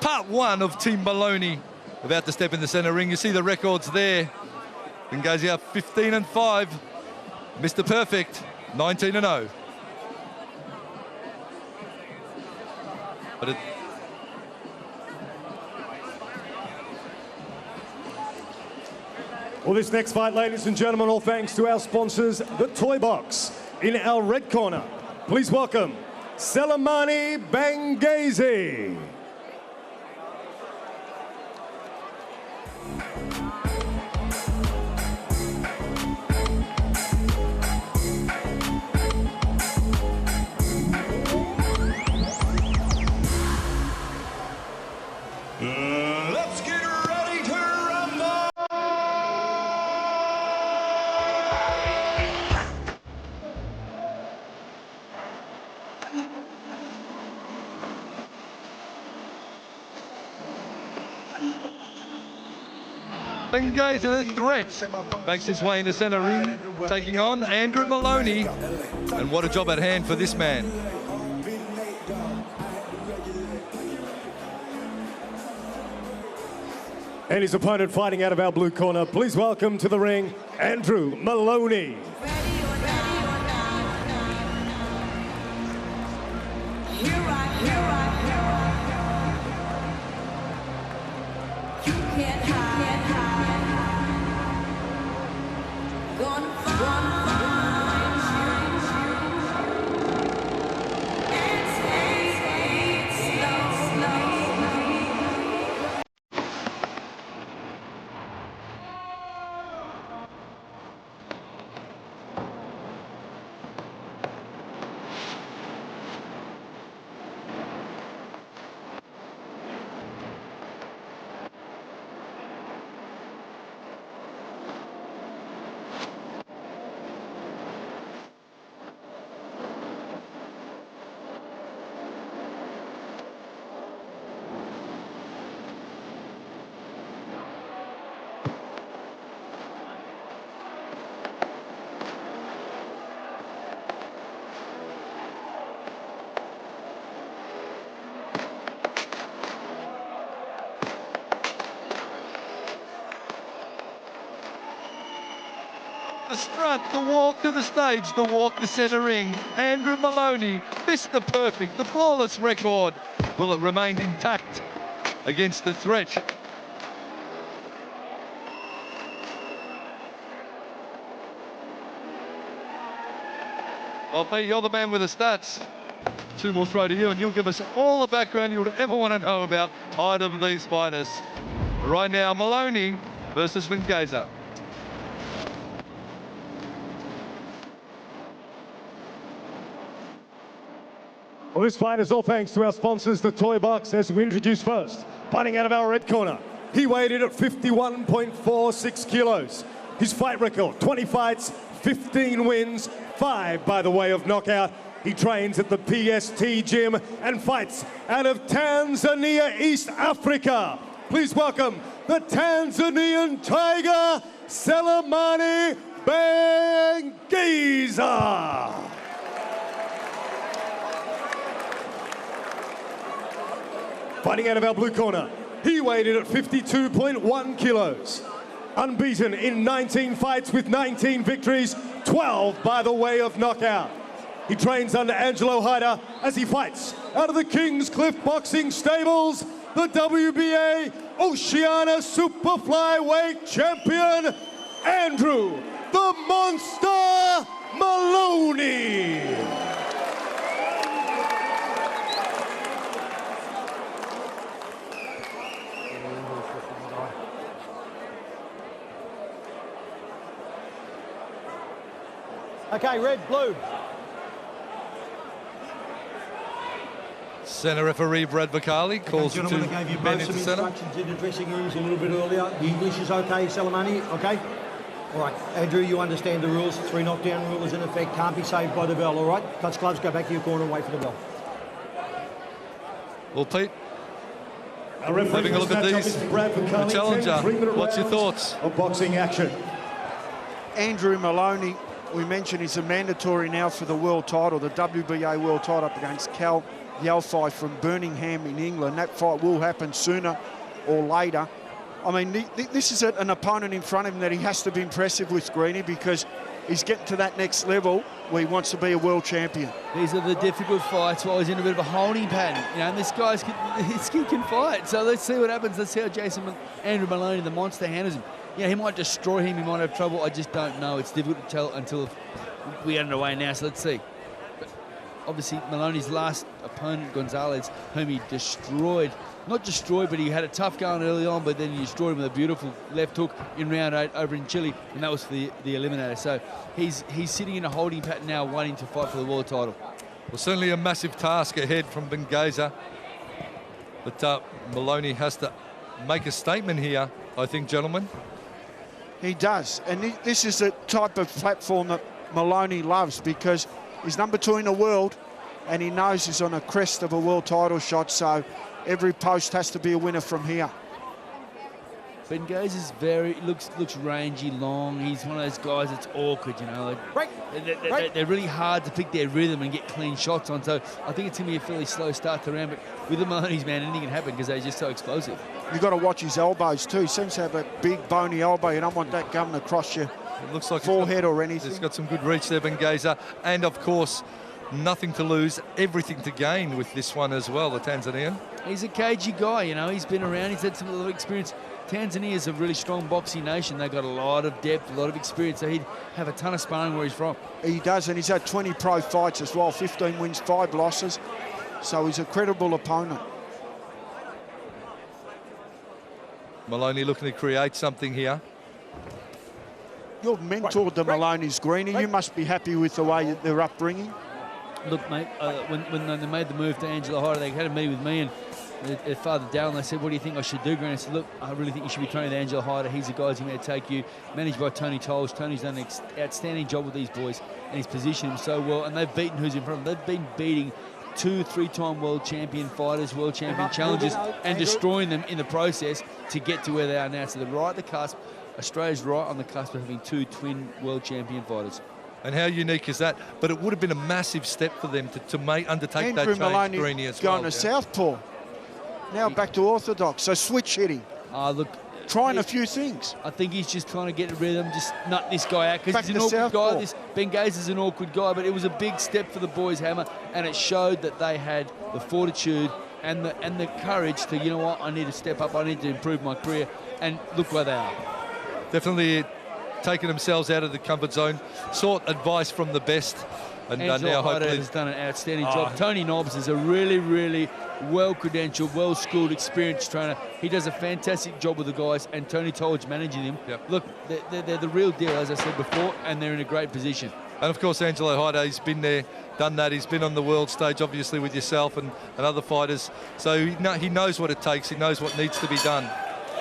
part one of Team Moloney about to step in the centre ring. You see the records there. Bangaiza 15-5. Mr. Perfect 19-0. But well, this next fight, ladies and gentlemen, all thanks to our sponsors, the Toy Box. In our red corner, please welcome Selemani Bangaiza. Let's get ready to rumble! Bangaiza, the threat, makes his way into centre ring, taking on Andrew Moloney. And what a job at hand for this man. And his opponent fighting out of our blue corner, please welcome to the ring, Andrew Moloney. The strut, the walk to the stage, the walk to centre ring. Andrew Moloney, Mr. Perfect, the flawless record. Will it remain intact against the threat? Well, Pete, you're the man with the stats. Two more throw to you, and you'll give us all the background you would ever want to know about either of these fighters. Right now, Moloney versus Bangaiza. Well, this fight is all thanks to our sponsors, the Toy Box, as we introduce first. Fighting out of our red corner, he weighed in at 51.46 kilos. His fight record, 20 fights, 15 wins, 5 by the way of knockout. He trains at the PST gym and fights out of Tanzania, East Africa. Please welcome the Tanzanian Tiger, Selemani Bangaiza. Fighting out of our blue corner, he weighed in at 52.1 kilos. Unbeaten in 19 fights with 19 victories, 12 by the way of knockout. He trains under Angelo Hyder as he fights out of the Kingscliff Boxing Stables, the WBA Oceania Superflyweight Champion, Andrew the Monster Moloney. Okay, red, blue. Centre referee Brad Vicali calls it to Gentlemen, I gave you men both into some centre. instructions in the dressing rooms a little bit earlier. The English is okay, Selemani, okay? All right, Andrew, you understand the rules. 3 knockdown rule is in effect. Can't be saved by the bell, all right? Touch gloves, go back to your corner and wait for the bell. Well, Pete, Having having a look at these, the challenger, what's your thoughts? Of boxing action. Andrew Moloney, we mentioned, is a mandatory now for the world title, the WBA world title, up against Cal Yelfi from Birmingham in England. That fight will happen sooner or later. I mean, this is an opponent in front of him that he has to be impressive with, Greeny, because he's getting to that next level where he wants to be a world champion. These are the difficult fights while he's in a bit of a holding pattern. You know, and this guy's can fight. So let's see what happens. Let's see how Andrew Moloney, the monster, handles him. You know, he might destroy him. He might have trouble. I just don't know. It's difficult to tell until we get underway now. So let's see. But obviously, Maloney's last opponent, Gonzalez, whom he destroyed. Not destroyed, but he had a tough going early on, but then he destroyed him with a beautiful left hook in round 8 over in Chile, and that was for the eliminator. So he's sitting in a holding pattern now, waiting to fight for the world title. Well, certainly a massive task ahead from Bangaiza. But Moloney has to make a statement here, I think, gentlemen. He does, and this is the type of platform that Moloney loves, because he's number 2 in the world, and he knows he's on a crest of a world title shot, so every post has to be a winner from here. Bangaiza's looks rangy, long. He's one of those guys that's awkward, you know. They're really hard to pick their rhythm and get clean shots on. So I think it's going to be a fairly slow start to round. But with the Moloney's, man, anything can happen because they're just so explosive. You've got to watch his elbows too. He seems to have a big bony elbow. You don't want that coming across your forehead or anything. He's got some good reach there, Bangaiza. And of course, nothing to lose, everything to gain with this one as well, the Tanzanian. He's a cagey guy, you know. He's been around. He's had a lot of experience. Tanzania is a really strong boxing nation. They've got a lot of depth, a lot of experience, so he'd have a ton of sparring where he's from. He does, and he's had 20 pro fights as well, 15 wins, 5 losses, so he's a credible opponent. Moloney looking to create something here. You've mentored the Moloney's, Greeny. You must be happy with the way their upbringing. Look, mate, when they made the move to Angela Hyder, they had a meeting with me and their father Dallin. They said, what do you think I should do, Grant? I said, look, I really think you should be training with Angela Hyder. He's the guy who's going to take you. Managed by Tony Tolles. Tony's done an outstanding job with these boys, and he's positioned them so well. And they've beaten who's in front of them. They've been beating 2 3-time world champion fighters, world champion challengers, and destroying them in the process to get to where they are now. So they're right at the cusp. Australia's right on the cusp of having 2 twin world champion fighters. And how unique is that? But it would have been a massive step for them to undertake that change, Greeny, as well. Going to Southpaw. Now back to orthodox, so switch hitting. Look, trying a few things. I think he's just trying to get a rhythm, just nut this guy out, because he's an awkward guy. This Bangaiza's an awkward guy, but it was a big step for the boys, Hammer, and it showed that they had the fortitude and the courage to, you know what, I need to step up, I need to improve my career, and look where they are. Definitely taking themselves out of the comfort zone, sought advice from the best, and now hopefully has done an outstanding job. Tony Nobbs is a really, really well-credentialed, well-schooled, experienced trainer. He does a fantastic job with the guys, and Tony Tolles managing them. Yep. Look, they're the real deal, as I said before, and they're in a great position. And of course, Angelo Hyder, he's been there, done that. He's been on the world stage, obviously, with yourself and other fighters. So he knows what it takes. He knows what needs to be done.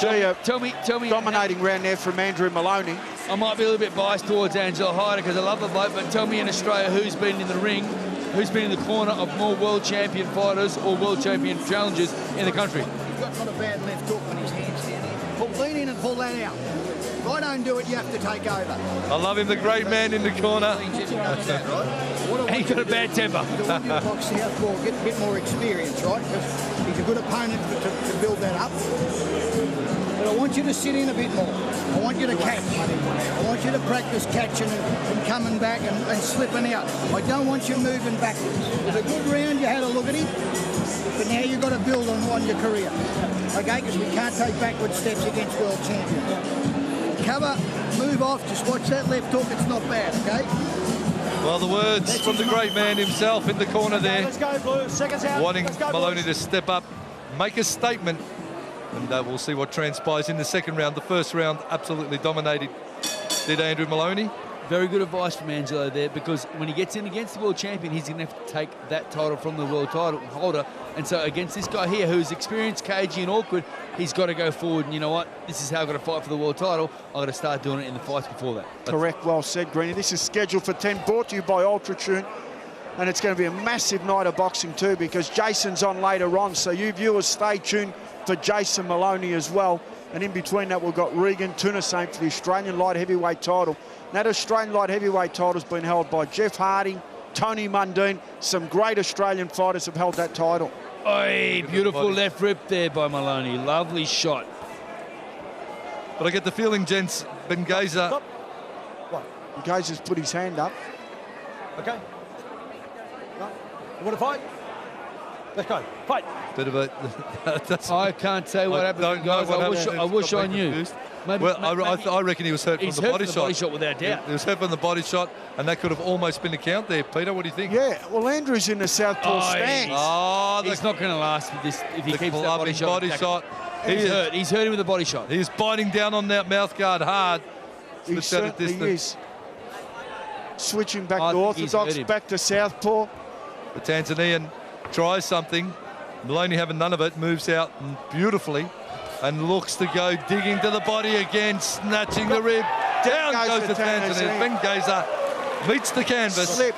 Tell me. Dominating round there from Andrew Moloney. I might be a little bit biased towards Angelo Hyder because I love the bloke, but tell me in Australia who's been in the ring, who's been in the corner of more world champion fighters or world champion challengers in the country. He's got a bad left hook when his hand's down here. Lean in and pull that out. If I don't do it, you have to take over. I love him, the great man in the corner. He's got a bad temper. I want you to box southpaw, get a bit more experience, right? Because he's a good opponent to build that up. But I want you to sit in a bit more. I want you to catch. I want you to practice catching and coming back and slipping out. I don't want you moving backwards. It was a good round, you had a look at him, but now you've got to build on your career. Okay, because we can't take backward steps against world champions. Cover, move off, just watch that left hook, it's not bad, okay? Well, the words from the great man himself in the corner there. Let's go, Blue. Seconds out. Wanting Moloney boys. to step up, make a statement, and we'll see what transpires in the second round. The first round absolutely dominated, did Andrew Moloney. Very good advice from Angelo there, because when he gets in against the world champion, he's going to have to take that title from the world title holder. And so against this guy here, who's experienced, cagey and awkward, he's got to go forward. And you know what? This is how I've got to fight for the world title. I've got to start doing it in the fights before that. Correct, well said, Greeny. This is scheduled for 10, brought to you by Ultratune. And it's going to be a massive night of boxing too, because Jason's on later on. So you viewers, stay tuned for Jason Moloney as well. And in between that, we've got Regan Tunasame for the Australian light heavyweight title. And that Australian light heavyweight title has been held by Jeff Harding Tony Mundine. Some great Australian fighters have held that title. Oi, beautiful left rip there by Moloney. Lovely shot. But I get the feeling, gents, Bangaiza. Stop. What? Gaiza's put his hand up. Okay. No. You want to fight? Let's go. Fight. Bit of a. That's, I can't say what I happened. don't know Guys, what I happened. wish I Got me knew. confused. Maybe, Well, maybe I reckon he was hurt from he's the hurt body from shot. the body shot without doubt. He was hurt from the body shot, and that could have almost been a count there. Peter, what do you think? Yeah, well, Andrew's in the southpaw stands. Oh, He's not going to last with this if he the keeps that body clubbing shot. body shot. He He's is, hurt. He's hurting with the body shot. He's biting down on that mouth guard hard. He Switched out at certainly distance. is. Switching back I to think he's orthodox, hurt him. back to southpaw. The Tanzanian tries something. Moloney having none of it, moves out beautifully and looks to go digging to the body again, snatching the rib. Down goes the Tanzanian. Bangaiza meets the canvas. Slip.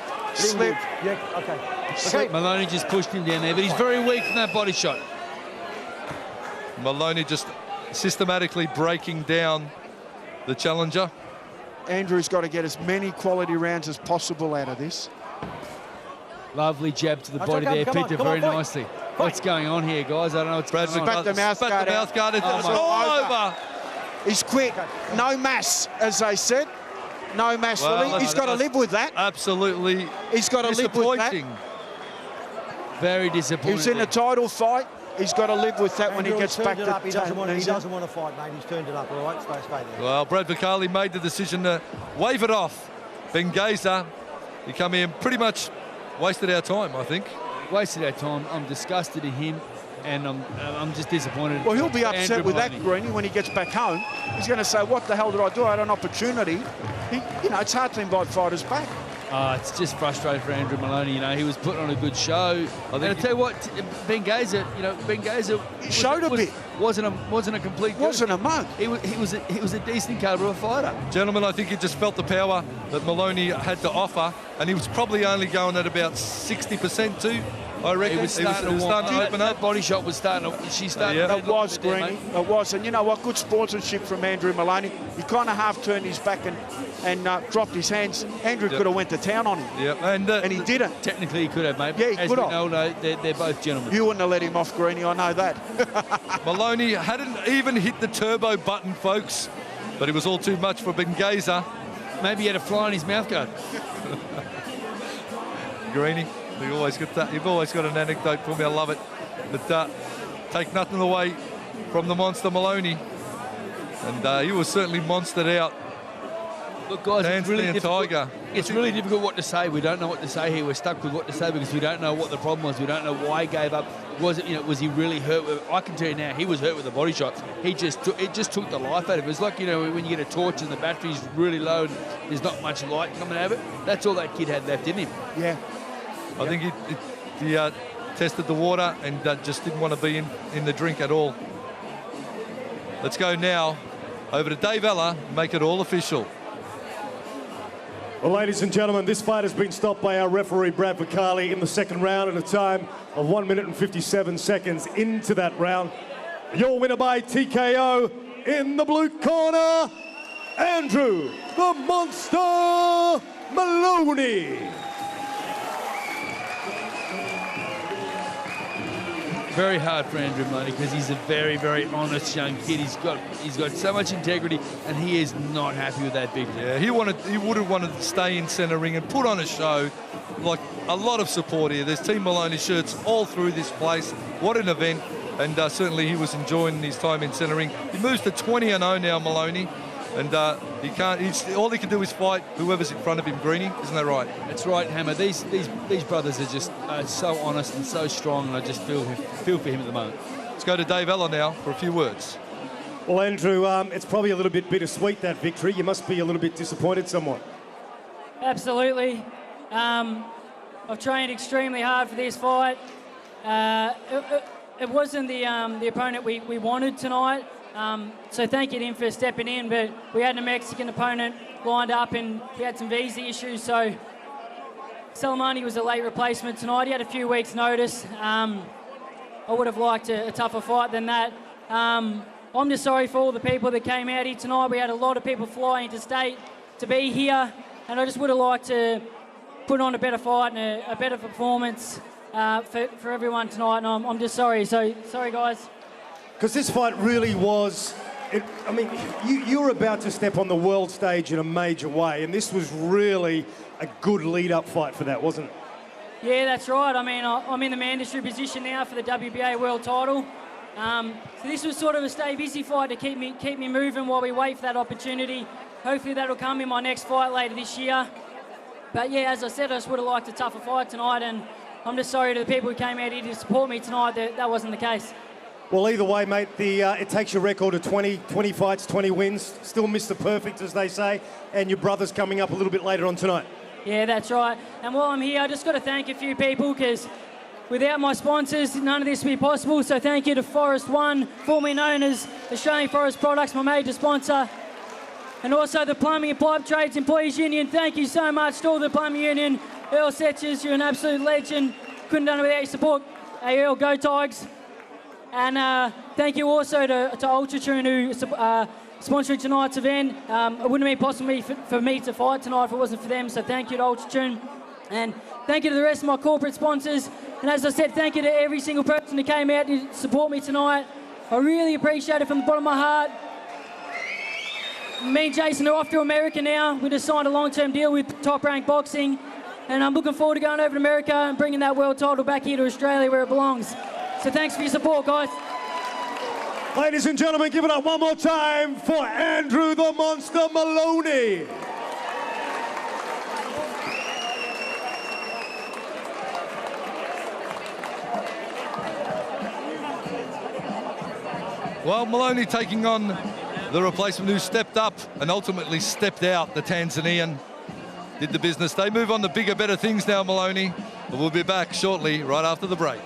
Yeah, okay. Okay. Moloney just pushed him down there, but he's very weak from that body shot. Moloney just systematically breaking down the challenger. Andrew's got to get as many quality rounds as possible out of this. Lovely jab to the That's body okay, there, come on, picked it come on, very fight. nicely. What's going on here, guys? I don't know what's Bradford going on. Spat the mouth spat guard the out. mouth guard. It's Oh, my all God. over. He's quick. No mass, as they said. No mass, Well, Philly. He's got to that's live with that. Absolutely He's got to live with that. disappointing. Very He disappointing. was in a title fight. He's got to live with that when he Andrew, gets he's back turned to it up. He doesn't Tanzania. want to fight, mate. He's turned it up, all right? Stay there. Well, Brad Vicali made the decision to wave it off. Bangaiza, he come in pretty much wasted our time, I think. Wasted our time. I'm disgusted at him, and I'm just disappointed. Well, he'll be Andrew upset with that, Moloney. Greenie, when he gets back home. He's going to say, what the hell did I do? I had an opportunity. It's hard to invite fighters back. It's just frustrating for Andrew Moloney. He was putting on a good show. And I tell you what, Bangaiza, Bangaiza Showed a bit. Wasn't a complete. Wasn't a mug. He was a decent caliber of fighter. Gentlemen, I think he just felt the power that Moloney had to offer, and he was probably only going at about 60% too, I reckon. He was starting to open that up. body shot was starting to. She started. Yeah. to It was, look a bit there, Greenie. mate. It was. And you know what? Good sportsmanship from Andrew Moloney. He kind of half turned his back and dropped his hands. Andrew could have went to town on him. Yep. And he didn't. Technically, he could have, mate. Yeah, he As could we have. all know, they're both gentlemen. You wouldn't have let him off, Greenie. I know that. Moloney hadn't even hit the turbo button, folks, but it was all too much for Bangaiza. Maybe he had a fly in his mouth guard. Greenie, you've always got an anecdote for me. I love it. But take nothing away from the monster Moloney, and he was certainly monstered out. Look, guys, it's really Tanzanian difficult. Tiger. It's really difficult what to say. We don't know what to say here. We're stuck with what to say because we don't know what the problem was. We don't know why he gave up. Was it, was he really hurt? I can tell you now, he was hurt with the body shot. It just took the life out of it. It's like, when you get a torch and the battery's really low and there's not much light coming out of it. That's all that kid had left in him. Yeah. I think he tested the water and just didn't want to be in the drink at all. Let's go now over to Dave Ella, make it all official. Well, ladies and gentlemen, this fight has been stopped by our referee, Brad Vicali, in the second round at a time of 1 minute and 57 seconds into that round. Your winner by TKO in the blue corner, Andrew the Monster Moloney. Very hard for Andrew Moloney because he's a very, very honest young kid. He's got so much integrity, and he is not happy with that victory. Yeah, he would have wanted to stay in centre ring and put on a show. Like, a lot of support here. There's Team Moloney shirts all through this place. What an event. And certainly he was enjoying his time in centre ring. He moves to 20-0 now, Moloney. And all he can do is fight whoever's in front of him, Greenie. Isn't that right? That's right, Hammer. These brothers are just so honest and so strong, and I just feel for him at the moment. Let's go to Dave Ella now for a few words. Well, Andrew, it's probably a little bit bittersweet, that victory. You must be a little bit disappointed somewhat. Absolutely. I've trained extremely hard for this fight. It wasn't the opponent we wanted tonight. So thank you to him for stepping in, but we had a Mexican opponent lined up and we had some visa issues, so Selemani was a late replacement tonight. He had a few weeks' notice. I would have liked a tougher fight than that. I'm just sorry for all the people that came out here tonight. We had a lot of people fly into state to be here, and I just would have liked to put on a better fight and a better performance for everyone tonight, and I'm just sorry. So, sorry, guys. Because this fight really was, you were about to step on the world stage in a major way, and this was really a good lead-up fight for that, wasn't it? Yeah, that's right. I mean, I'm in the mandatory position now for the WBA world title. So this was sort of a stay busy fight to keep me moving while we wait for that opportunity. Hopefully that'll come in my next fight later this year. But yeah, as I said, I just would have liked a tougher fight tonight, and I'm just sorry to the people who came out here to support me tonight that wasn't the case. Well, either way, mate, it takes your record of 20 fights, 20 wins. Still Mr. Perfect, as they say, and your brother's coming up a little bit later on tonight. Yeah, that's right. And while I'm here, I just got to thank a few people, because without my sponsors, none of this would be possible. So thank you to Forest One, formerly known as Australian Forest Products, my major sponsor. And also the Plumbing and Pipe Trades Employees Union. Thank you so much to all the Plumbing Union. Earl Setchers, you're an absolute legend. Couldn't have done it without your support. Hey, Earl, go Tigers. And thank you also to Ultratune, who sponsoring tonight's event. It wouldn't have been possible for me to fight tonight if it wasn't for them. So thank you to Ultratune. And thank you to the rest of my corporate sponsors. And as I said, thank you to every single person who came out to support me tonight. I really appreciate it from the bottom of my heart. Me and Jason are off to America now. We just signed a long-term deal with Top Rank Boxing. And I'm looking forward to going over to America and bringing that world title back here to Australia where it belongs. So thanks for your support, guys. Ladies and gentlemen, give it up one more time for Andrew the Monster Moloney. Well, Moloney taking on the replacement who stepped up and ultimately stepped out, the Tanzanian. Did the business. They move on to bigger, better things now, Moloney. But we'll be back shortly, right after the break.